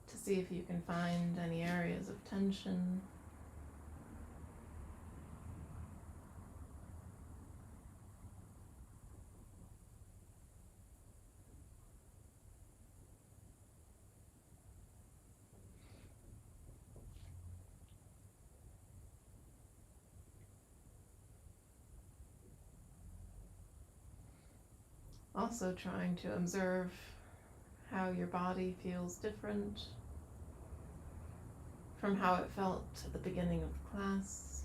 to See if you can find any areas of tension. Also trying to observe how your body feels different from how it felt at the beginning of the class.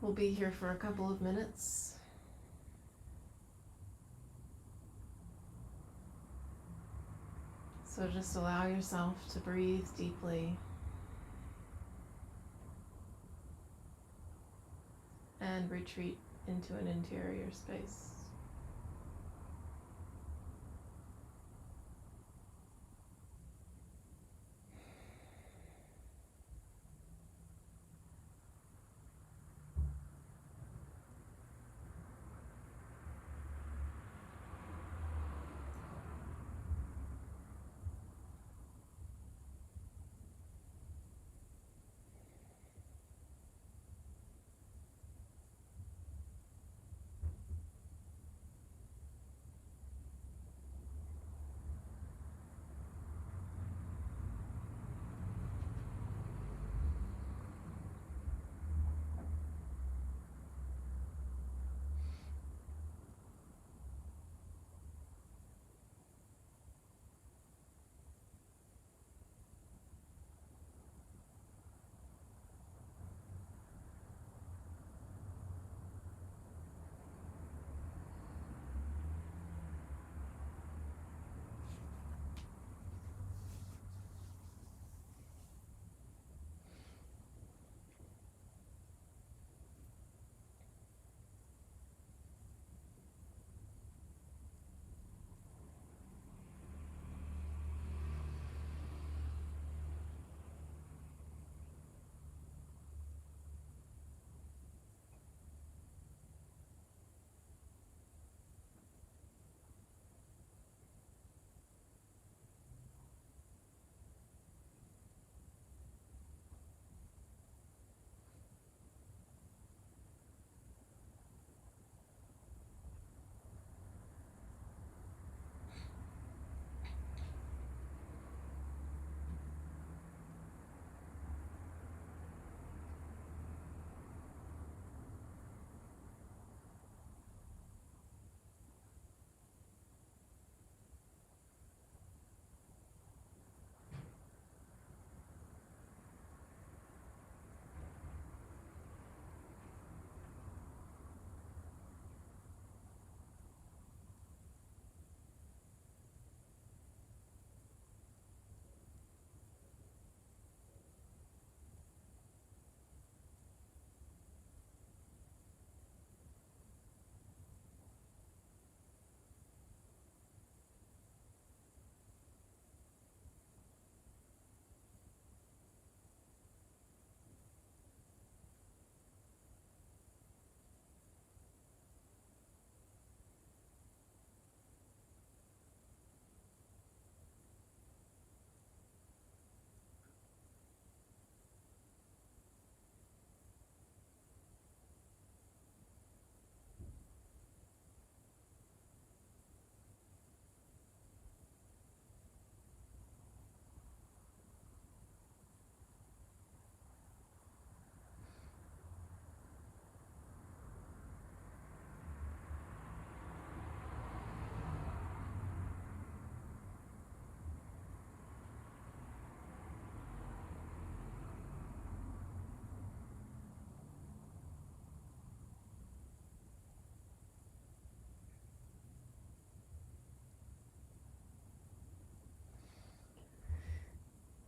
We'll be here for a couple of minutes. So just allow yourself to breathe deeply and retreat into an interior space.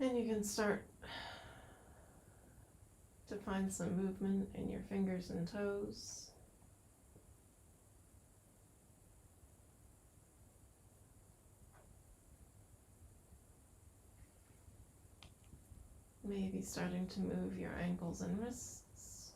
And you can start to find some movement in your fingers and toes. Maybe starting to move your ankles and wrists.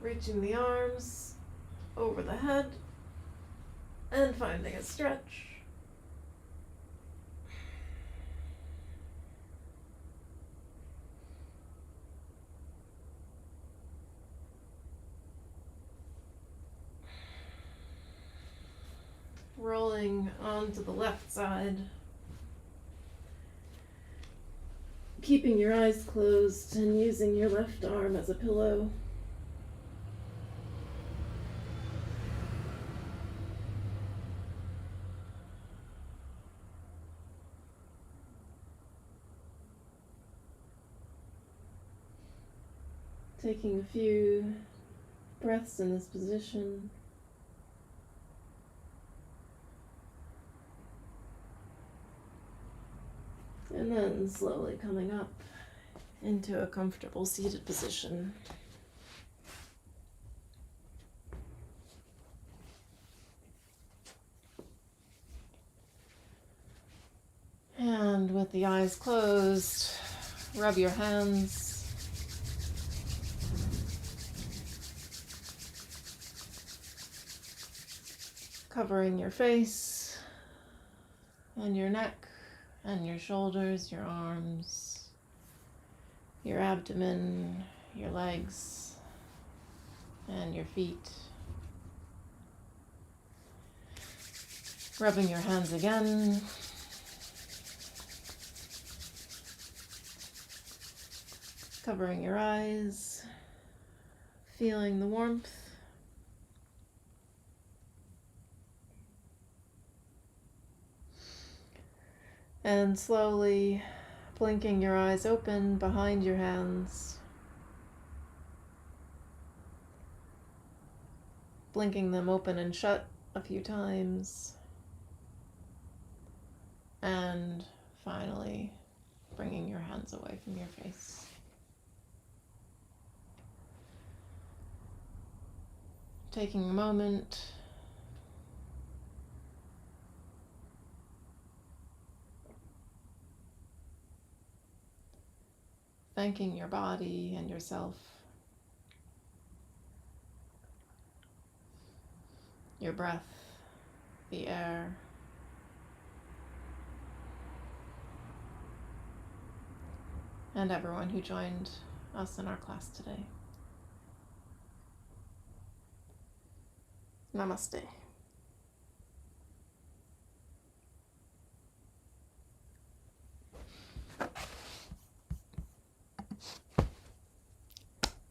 Reaching the arms over the head and finding a stretch. Rolling onto the left side. Keeping your eyes closed and using your left arm as a pillow. Taking a few breaths in this position. And then slowly coming up into a comfortable seated position. And with the eyes closed, rub your hands. Covering your face and your neck and your shoulders, your arms, your abdomen, your legs, and your feet. Rubbing your hands again. Covering your eyes, feeling the warmth. And slowly blinking your eyes open behind your hands. Blinking them open and shut a few times. And finally bringing your hands away from your face. Taking a moment thanking your body and yourself, your breath, the air, and everyone who joined us in our class today. Namaste.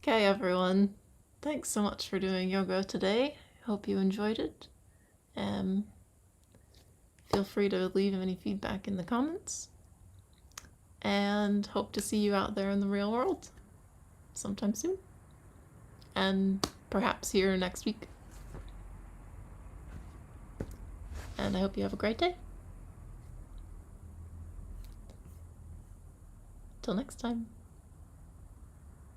Okay, everyone. Thanks so much for doing yoga today. Hope you enjoyed it. Feel free to leave any feedback in the comments. And hope to see you out there in the real world sometime soon. And perhaps here next week. And I hope you have a great day. Till next time.